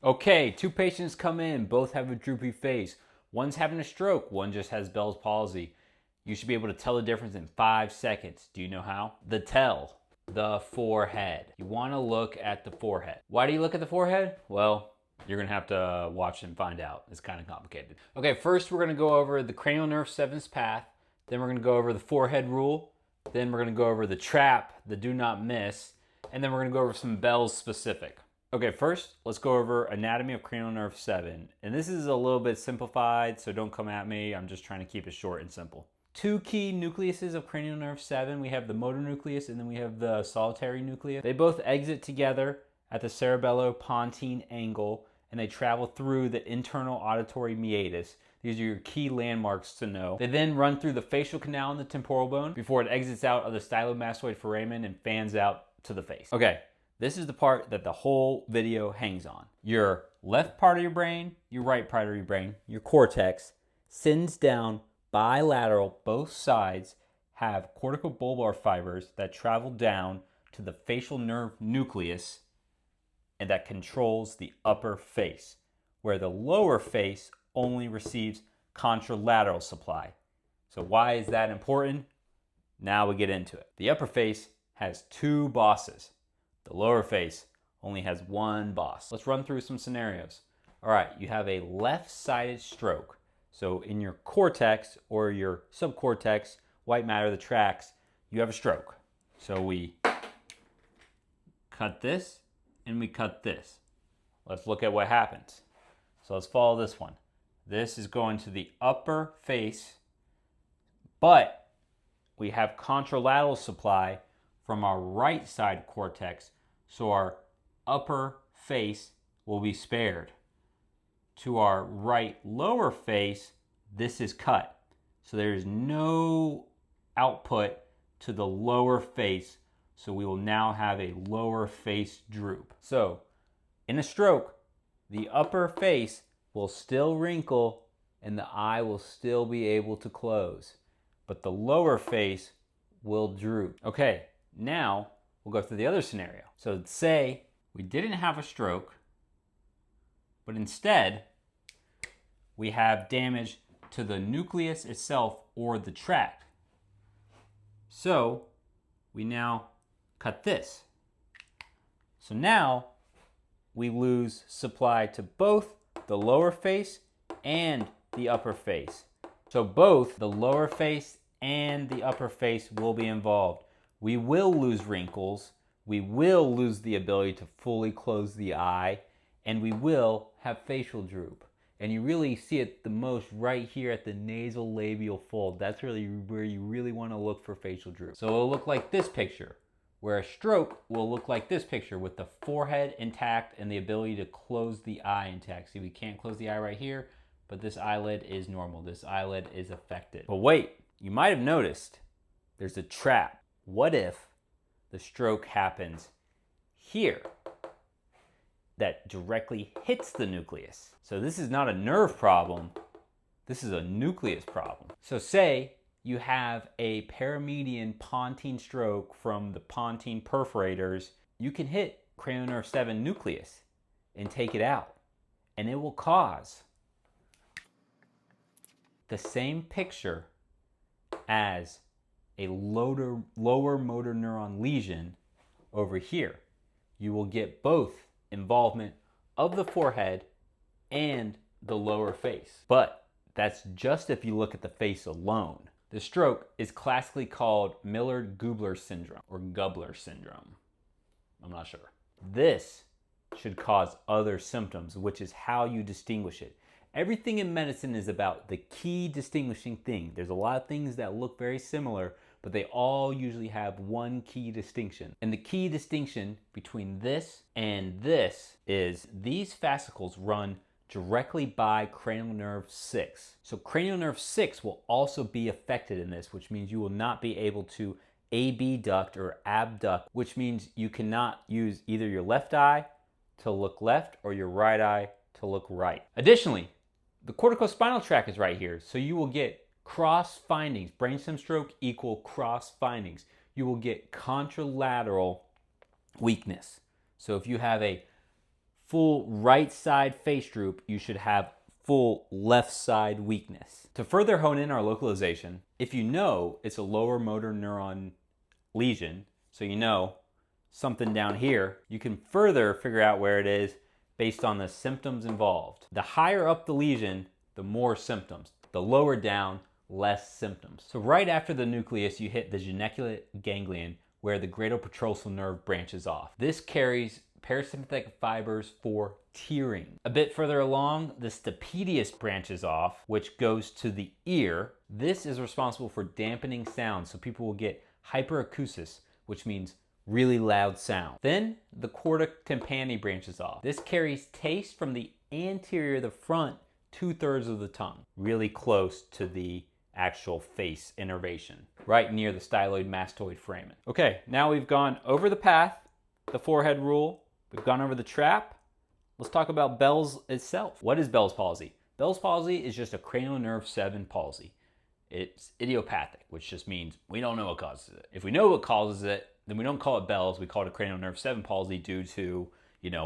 Okay, two patients come in, both have a droopy face. One's having a stroke, one just has Bell's palsy. You should be able to tell the difference in 5 seconds. Do you know how? The forehead. You want to look at the forehead. Why do you look at the forehead? Well, you're going to have to watch and find out. It's kind of complicated. Okay, first we're going to go over the cranial nerve 7's path. Then we're going to go over the forehead rule. Then we're going to go over the trap, the do not miss. And then we're going to go over some Bell's specific. Okay, first, let's go over anatomy of cranial nerve 7. And this is a little bit simplified, so don't come at me. I'm just trying to keep it short and simple. Two key nucleuses of cranial nerve 7. We have the motor nucleus and then we have the solitary nucleus. They both exit together at the cerebellopontine angle and they travel through the internal auditory meatus. These are your key landmarks to know. They then run through the facial canal and the temporal bone before it exits out of the stylomastoid foramen and fans out to the face. Okay. This is the part that the whole video hangs on. Your left part of your brain, your right part of your brain, your cortex, sends down bilateral, both sides have cortical bulbar fibers that travel down to the facial nerve nucleus and that controls the upper face, where the lower face only receives contralateral supply. So why is that important? Now we get into it. The upper face has two bosses. The lower face only has one boss. Let's run through some scenarios. All right, you have a left-sided stroke. So in your cortex or your subcortex, white matter, the tracts, you have a stroke. So we cut this and we cut this. Let's look at what happens. So let's follow this one. This is going to the upper face, but we have contralateral supply from our right side cortex, so our upper face will be spared. To our right lower face, this is cut. So there is no output to the lower face, so we will now have a lower face droop. So in a stroke, the upper face will still wrinkle and the eye will still be able to close, but the lower face will droop. Okay. Now, we'll go through the other scenario. So say we didn't have a stroke, but instead we have damage to the nucleus itself or the tract. So we now cut this. So now we lose supply to both the lower face and the upper face. So both the lower face and the upper face will be involved. We will lose wrinkles, we will lose the ability to fully close the eye, and we will have facial droop. And you really see it the most right here at the nasal labial fold. That's really where you really want to look for facial droop. So it'll look like this picture, where a stroke will look like this picture with the forehead intact and the ability to close the eye intact. See, we can't close the eye right here, but this eyelid is normal. This eyelid is affected. But wait, you might have noticed there's a trap. What if the stroke happens here that directly hits the nucleus? So this is not a nerve problem, this is a nucleus problem. So say you have a paramedian pontine stroke from the pontine perforators, you can hit cranial nerve 7 nucleus and take it out, and it will cause the same picture as a lower motor neuron lesion over here. You will get both involvement of the forehead and the lower face. But that's just if you look at the face alone. The stroke is classically called Miller-Gubler syndrome or Gubler syndrome. I'm not sure. This should cause other symptoms, which is how you distinguish it. Everything in medicine is about the key distinguishing thing. There's a lot of things that look very similar, but they all usually have one key distinction. And the key distinction between this and this is these fascicles run directly by cranial nerve 6. So cranial nerve 6 will also be affected in this, which means you will not be able to abduct or abduct, which means you cannot use either your left eye to look left or your right eye to look right. Additionally, the corticospinal tract is right here, so you will get cross findings. Brainstem stroke equal cross findings. You will get contralateral weakness. So if you have a full right side face droop, you should have full left side weakness. To further hone in our localization, if you know it's a lower motor neuron lesion, so you know something down here, you can further figure out where it is based on the symptoms involved. The higher up the lesion, the more symptoms. The lower down, less symptoms. So right after the nucleus, you hit the geniculate ganglion where the greater petrosal nerve branches off. This carries parasympathetic fibers for tearing. A bit further along, the stapedius branches off, which goes to the ear. This is responsible for dampening sound, so people will get hyperacusis, which means really loud sound. Then the chorda tympani branches off. This carries taste from the anterior, the front 2/3 of the tongue, really close to the actual face innervation, right near the styloid mastoid foramen. Okay, now we've gone over the path, the forehead rule, we've gone over the trap. Let's talk about Bell's itself. What is Bell's palsy? Bell's palsy is just a cranial nerve 7 palsy. It's idiopathic, which just means we don't know what causes it. If we know what causes it, then we don't call it Bell's, we call it a cranial nerve 7 palsy due to,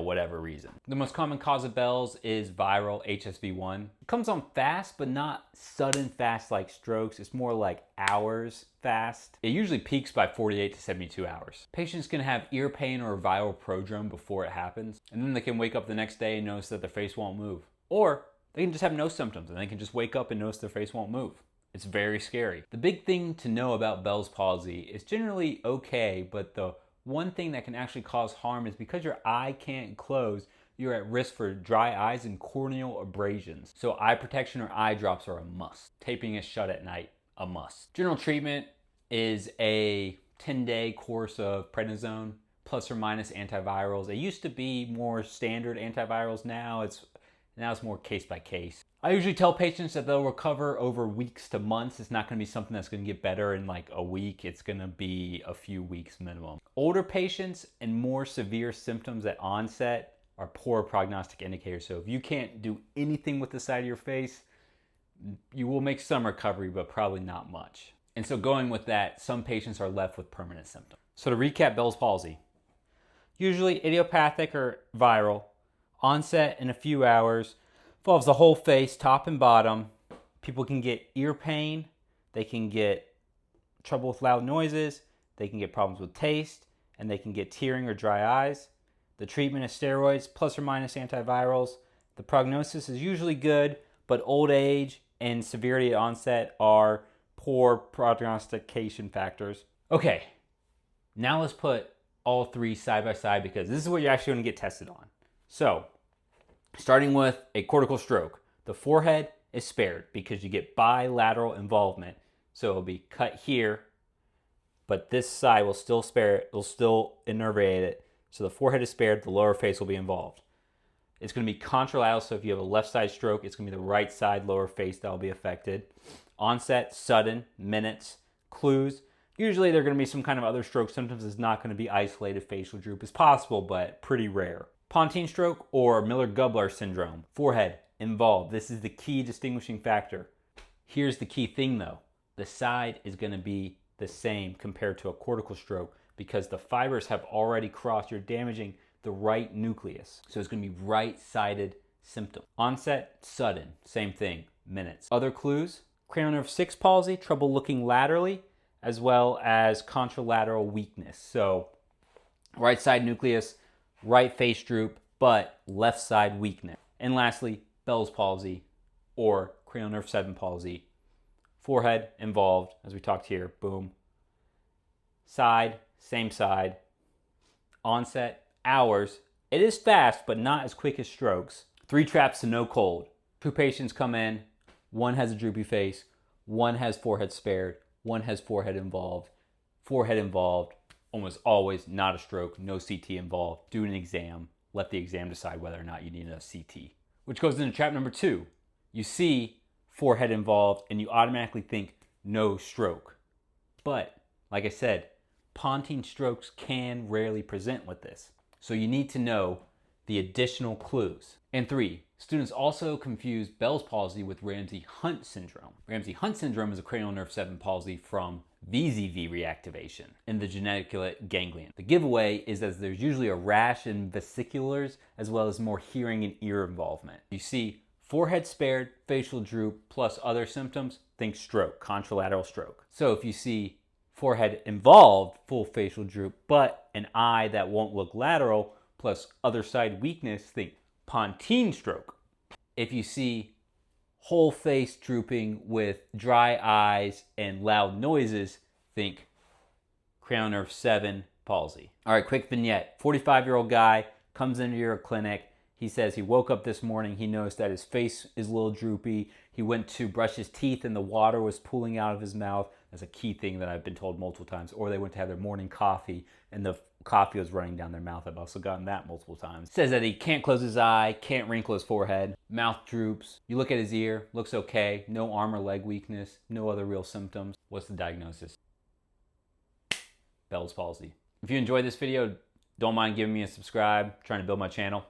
whatever reason. The most common cause of Bell's is viral HSV1. It comes on fast, but not sudden fast like strokes. It's more like hours fast. It usually peaks by 48 to 72 hours. Patients can have ear pain or a viral prodrome before it happens, and then they can wake up the next day and notice that their face won't move. Or they can just have no symptoms and they can just wake up and notice their face won't move. It's very scary. The big thing to know about Bell's palsy is generally okay, but the one thing that can actually cause harm is because your eye can't close, you're at risk for dry eyes and corneal abrasions. So eye protection or eye drops are a must. Taping it shut at night, a must. General treatment is a 10-day course of prednisone plus or minus antivirals. It used to be more standard antivirals. Now it's more case by case. I usually tell patients that they'll recover over weeks to months. It's not going to be something that's going to get better in like a week. It's going to be a few weeks minimum. Older patients and more severe symptoms at onset are poor prognostic indicators. So if you can't do anything with the side of your face, you will make some recovery, but probably not much. And so going with that, some patients are left with permanent symptoms. So to recap Bell's palsy, usually idiopathic or viral, onset in a few hours, involves the whole face, top and bottom. People can get ear pain, they can get trouble with loud noises, they can get problems with taste, and they can get tearing or dry eyes. The treatment is steroids plus or minus antivirals. The prognosis is usually good, but old age and severity at onset are poor prognostication factors. Okay, now let's put all three side by side because this is what you're actually going to get tested on. So, starting with a cortical stroke, the forehead is spared because you get bilateral involvement. So it'll be cut here, but this side will still spare it, will still innervate it. So the forehead is spared, the lower face will be involved. It's going to be contralateral, so if you have a left side stroke, it's going to be the right side lower face that will be affected. Onset, sudden, minutes. Clues, usually there are going to be some kind of other stroke symptoms. It's not going to be isolated facial droop. It's possible, but pretty rare. Pontine stroke or Miller-Gubler syndrome. Forehead involved. This is the key distinguishing factor. Here's the key thing though. The side is going to be the same compared to a cortical stroke because the fibers have already crossed. You're damaging the right nucleus. So it's going to be right-sided symptom. Onset, sudden. Same thing, minutes. Other clues, cranial nerve 6 palsy, trouble looking laterally, as well as contralateral weakness. So right side nucleus, right face droop, but left side weakness. And lastly, Bell's palsy or cranial nerve 7 palsy. Forehead involved, as we talked here, boom. Side, same side. Onset, hours. It is fast, but not as quick as strokes. 3 traps to no cold. 2 patients come in, one has a droopy face, one has forehead spared, one has forehead involved. Forehead involved, almost always not a stroke, no CT involved. Do an exam, let the exam decide whether or not you need a CT. Which goes into trap number 2. You see forehead involved and you automatically think no stroke. But, like I said, pontine strokes can rarely present with this. So you need to know the additional clues. And 3, students also confuse Bell's palsy with Ramsay-Hunt syndrome. Ramsay-Hunt syndrome is a cranial nerve 7 palsy from VZV reactivation in the geniculate ganglion. The giveaway is that there's usually a rash in vesiculars as well as more hearing and ear involvement. You see forehead spared, facial droop, plus other symptoms, think stroke, contralateral stroke. So if you see forehead involved, full facial droop, but an eye that won't look lateral, plus other side weakness, think pontine stroke. If you see whole face drooping with dry eyes and loud noises, think cranial nerve 7 palsy. All right, quick vignette. 45-year-old guy comes into your clinic. He says he woke up this morning. He noticed that his face is a little droopy. He went to brush his teeth and the water was pooling out of his mouth. That's a key thing that I've been told multiple times. Or they went to have their morning coffee and the coffee was running down their mouth. I've also gotten that multiple times. Says that he can't close his eye, can't wrinkle his forehead, mouth droops. You look at his ear, looks okay. No arm or leg weakness, no other real symptoms. What's the diagnosis? Bell's palsy. If you enjoyed this video, don't mind giving me a subscribe. I'm trying to build my channel.